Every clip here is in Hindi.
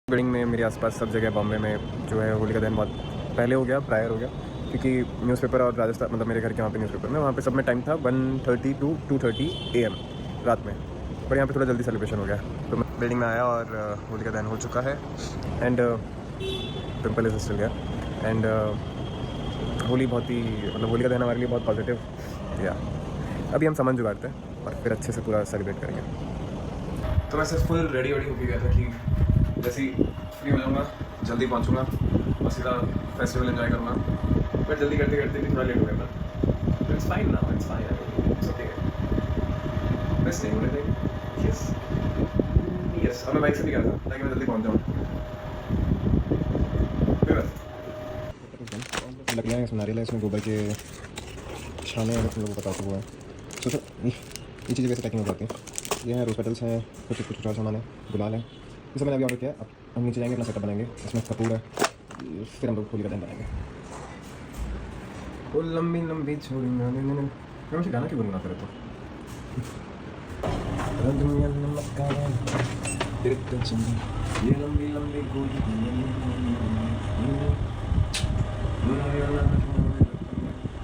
बिल्डिंग में मेरे आसपास सब जगह बॉम्बे में जो है होली का दिन बहुत पहले हो गया, प्रायर हो गया, क्योंकि न्यूज़पेपर और राजस्थान मतलब मेरे घर के वहाँ पे न्यूज़पेपर में वहाँ पे सब में टाइम था 1:30 टू 2:30 AM रात में। पर यहाँ पे थोड़ा जल्दी सेलिब्रेशन हो गया, तो मैं बिल्डिंग में आया और होली का दिन हो चुका है एंड पिंपल इज स्टिल गया एंड होली बहुत ही मतलब होली का दिन हमारे लिए बहुत पॉजिटिव या अभी हम सामान जुगाड़ते हैं और फिर अच्छे से पूरा सेलिब्रेट करेंगे। तो मैं सिर्फ फुल रेडी हो गया था कि जैसे ही फ्री हो जाऊँगा जल्दी पहुँचूँगा और सीधा फेस्टिवल एंजॉय करूँगा, बट जल्दी करते करते भी थोड़ा लेट हो गया था। It's fine now, it's fine, it's okay. बस नहीं होने देंगे। यस यस, और मैं बाइक से भी गया था ताकि मैं जल्दी पहुँच जाऊँ। लकड़ियाँ हैं, इसमें नारियल है, इसमें गोबर के छाने हैं, तुम लोगों को पता तो हुआ है। सोचो ये चीज़ें कैसे पैकिंग हो जाती हैं। ये हैं रोज़ पेटल्स हैं, कुछ और सामान है, गुलाल है, ये सब मैंने अभी ऑर्डर किया है। अब हम नीचे जाएंगे, अपना सेटअप बनाएंगे, इसमें कपूर है, फिर हम लोग होली का दिन बनाएंगे। वो लंबी लंबी छोड़ी मैं मुझे गाना क्यों गुनगुना करे तो ये लंबी लंबी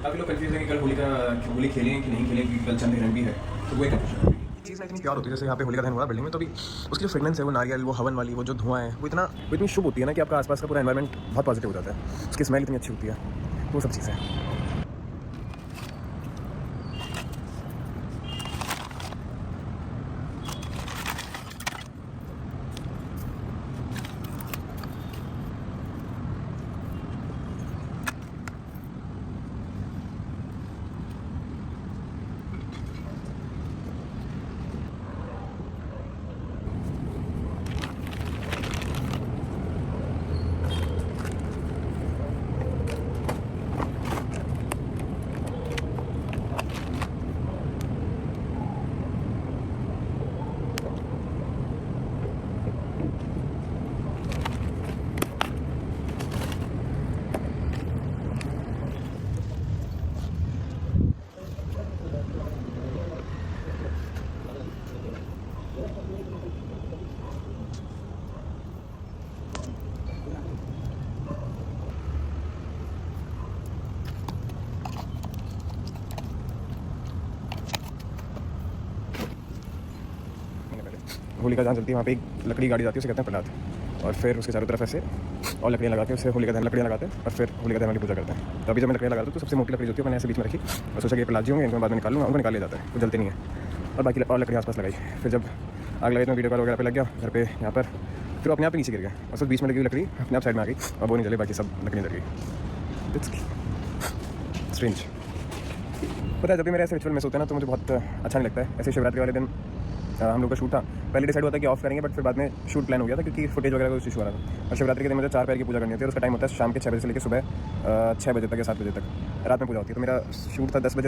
काफ़ी लोग कंफ्यूज हैं कि कल होली खेलें कि नहीं खेलें, क्योंकि कल चंद हिरण भी है, तो वो एक कंफ्यूजन है। चीज़ ना इतनी प्यार होती है, जैसे यहाँ पे होली का दिन हुआ बिल्डिंग में, तो अभी उसकी जो फ्रेगनेंस है, वो नारियल, वो हवन वाली, वो जो धुआं है, वो इतनी शुभ होती है ना कि आपका आसपास का पूरा एनवायरनमेंट बहुत पॉजिटिव हो जाता है। उसकी स्मेल इतनी अच्छी होती है, वो सब चीज़ें हैं। होली का जहाँ चलती है वहाँ पे एक लकड़ी गाड़ी जाती है, उसे कहते हैं प्रहलाद, और फिर उसके चारों तरफ ऐसे और लकड़ियाँ लगा के उससे होली का दहन लकड़ियाँ लगाते हैं और फिर होली का दहन वाली पूजा करते हैं। तो अभी जब मैं लकड़ियाँ लगा दूँ तो सबसे मोटी लकड़ी होती है मैंने ऐसे बीच में रखी और सोचा कि ये प्रहलाद जी होंगे, इनको बाद में निकाल लूँगा, उनको निकाल लिया जाता है, वो जलते नहीं है। और बाकी और लकड़ियाँ आसपास लगाई, फिर जब आग लगाई तो वीडियो कॉल वगैरह पे लग गया घर पे यहाँ पर, फिर अपने आप ही नीचे गिर गया और सब बीच में लगी हुई लकड़ी अपने आप साइड में आ गई और वो नहीं जले, बाकी सब लकड़ियाँ जल गई। स्ट्रेंज। पता है जब भी मेरे ऐसे रिचुअल मिस होते हैं ना तो मुझे बहुत अच्छा नहीं लगता है। ऐसे शिवरात्रि वाले दिन हम लोग का शूट था, पहले डिसाइड हुआ था कि ऑफ करेंगे, बट फिर बाद में शूट प्लान हो गया था क्योंकि फुटेज वगैरह का कुछ इशू आ रहा था। और शिवरात्रि के दिन मुझे 4 पैर की पूजा करनी होती है और उसका टाइम होता है शाम के 6 बजे से लेकर सुबह 6 बजे तक या 7 बजे तक रात में पूजा होती है। तो मेरा शूट था 10 बजे।